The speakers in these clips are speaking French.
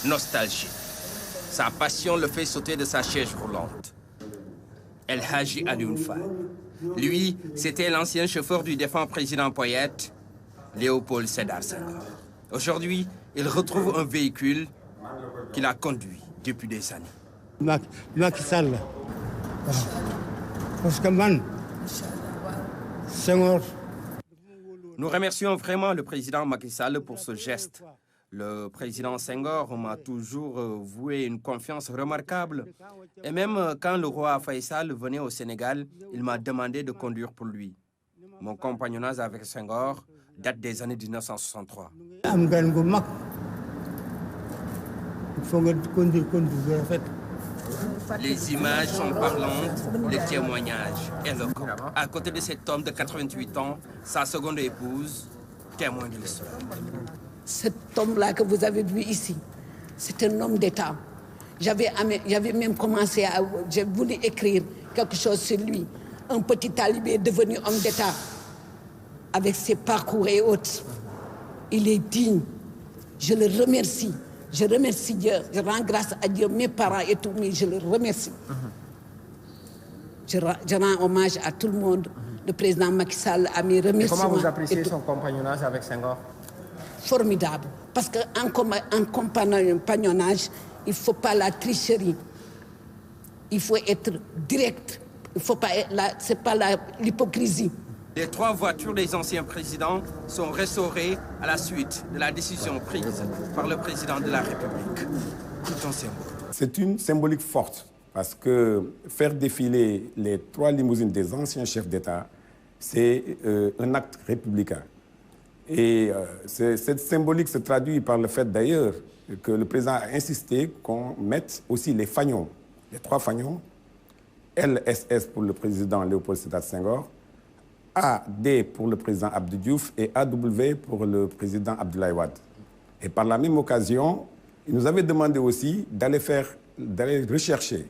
nostalgique. Sa passion le fait sauter de sa chaise roulante. El Hadji Alioune Fall. Lui, c'était l'ancien chauffeur du défunt président poète, Léopold Sédar Senghor. Aujourd'hui, il retrouve un véhicule qu'il a conduit depuis des années. Macky Sall. Parce que man, Senghor. Nous remercions vraiment le président Macky Sall pour ce geste. Le président Senghor m'a toujours voué une confiance remarquable. Et même quand le roi Faisal venait au Sénégal, il m'a demandé de conduire pour lui. Mon compagnonnage avec Senghor date des années 1963. Les images sont parlantes, les témoignages éloquents. À côté de cet homme de 88 ans, sa seconde épouse, témoin de l'histoire. Cet homme-là que vous avez vu ici, c'est un homme d'État. J'avais même commencé à... J'ai voulu écrire quelque chose sur lui. Un petit talibé devenu homme d'État, avec ses parcours et autres. Il est digne. Je le remercie. Je remercie Dieu. Je rends grâce à Dieu, mes parents et tout, mais je le remercie. Je rends hommage à tout le monde. Le président Macky Sall a mes remerciements. Et comment vous appréciez son compagnonnage avec Senghor? Formidable. Parce qu'en compagnonnage, il ne faut pas la tricherie. Il faut être direct. Il faut pas c'est pas l'hypocrisie. Les 3 voitures des anciens présidents sont restaurées à la suite de la décision prise par le président de la République. Tout en symbole. C'est une symbolique forte parce que faire défiler les 3 limousines des anciens chefs d'État, c'est un acte républicain. Et cette symbolique se traduit par le fait d'ailleurs que le président a insisté qu'on mette aussi les fanions, les 3 fanions, LSS pour le président Léopold Sédar Senghor, AD pour le président Abdou Diouf et AW pour le président Abdoulaye Wade. Et par la même occasion, il nous avait demandé aussi d'aller rechercher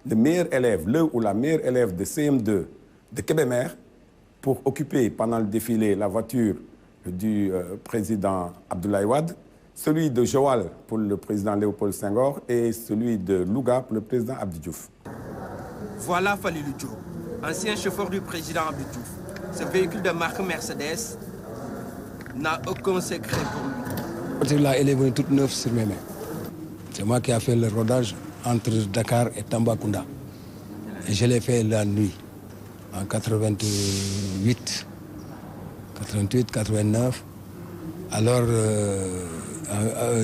le meilleur élève, le ou la meilleure élève de CM2 de Kébémer pour occuper pendant le défilé la voiture du président Abdoulaye Wade, celui de Joal pour le président Léopold Senghor et celui de Louga pour le président Abdou Diouf. Voilà Falilou Diop, ancien chauffeur du président Abdou Diouf. Ce véhicule de marque Mercedes n'a aucun secret pour lui. Cette voiture-là, elle est venue toute neuve sur mes mains. C'est moi qui ai fait le rodage entre Dakar et Tambacounda. Et je l'ai fait la nuit, en 88, 89. Alors,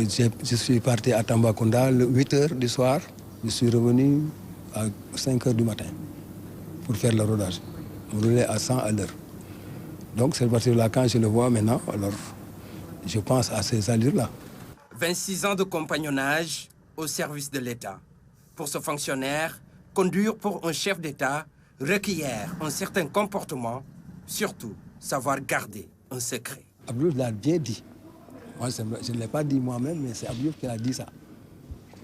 je suis parti à Tambacounda le 8 h du soir. Je suis revenu à 5 h du matin pour faire le rodage. On roulait à 100 à l'heure. Donc cette voiture-là, quand je le vois maintenant, alors je pense à ces allures-là. 26 ans de compagnonnage au service de l'État. Pour ce fonctionnaire, conduire pour un chef d'État requiert un certain comportement, surtout savoir garder un secret. Abdou l'a bien dit. Moi, je ne l'ai pas dit moi-même, mais c'est Abdou qui a dit ça.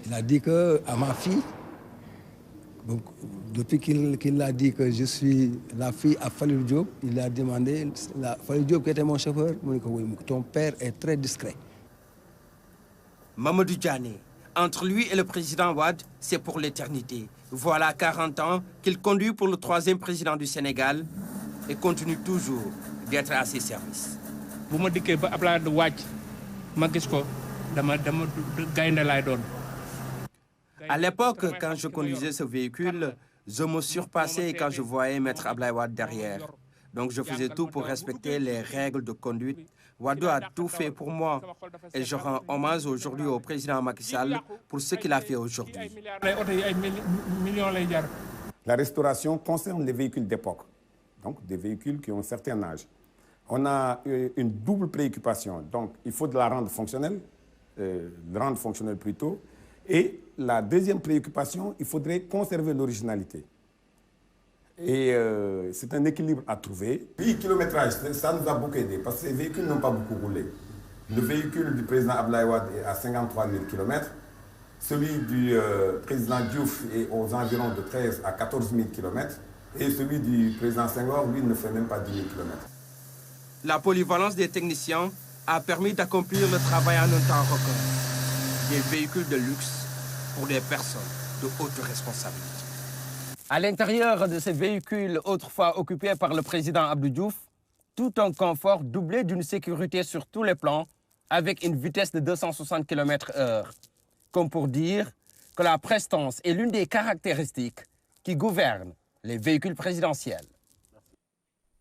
Il a dit qu'à ma fille, donc, depuis qu'il a dit que je suis la fille à Falilou Diop, il a demandé, Falilou Diop qui était mon chauffeur, il m'a dit que oui, ton père est très discret. Mamadou Diané, entre lui et le président Wade, c'est pour l'éternité. Voilà 40 ans qu'il conduit pour le 3e président du Sénégal et continue toujours d'être à ses services. À l'époque, quand je conduisais ce véhicule, je me surpassais quand je voyais Maître Abdoulaye Wade derrière. Donc je faisais tout pour respecter les règles de conduite. Wade a tout fait pour moi. Et je rends hommage aujourd'hui au président Macky Sall pour ce qu'il a fait aujourd'hui. La restauration concerne les véhicules d'époque, donc des véhicules qui ont un certain âge. On a une double préoccupation. Donc il faut de la rendre fonctionnelle, plutôt. Et la deuxième préoccupation, il faudrait conserver l'originalité. Et c'est un équilibre à trouver. Puis, kilométrage, ça nous a beaucoup aidé parce que ces véhicules n'ont pas beaucoup roulé. Le véhicule du président Abdoulaye Wade est à 53 000 km. Celui du président Diouf est aux environs de 13 à 14 000 km. Et celui du président Senghor, lui, ne fait même pas 10 000 km. La polyvalence des techniciens a permis d'accomplir le travail en un temps record. des véhicules de luxe pour des personnes de haute responsabilité. À l'intérieur de ces véhicules autrefois occupés par le président Abdou Diouf, tout un confort doublé d'une sécurité sur tous les plans avec une vitesse de 260 km/h. Comme pour dire que la prestance est l'une des caractéristiques qui gouvernent les véhicules présidentiels.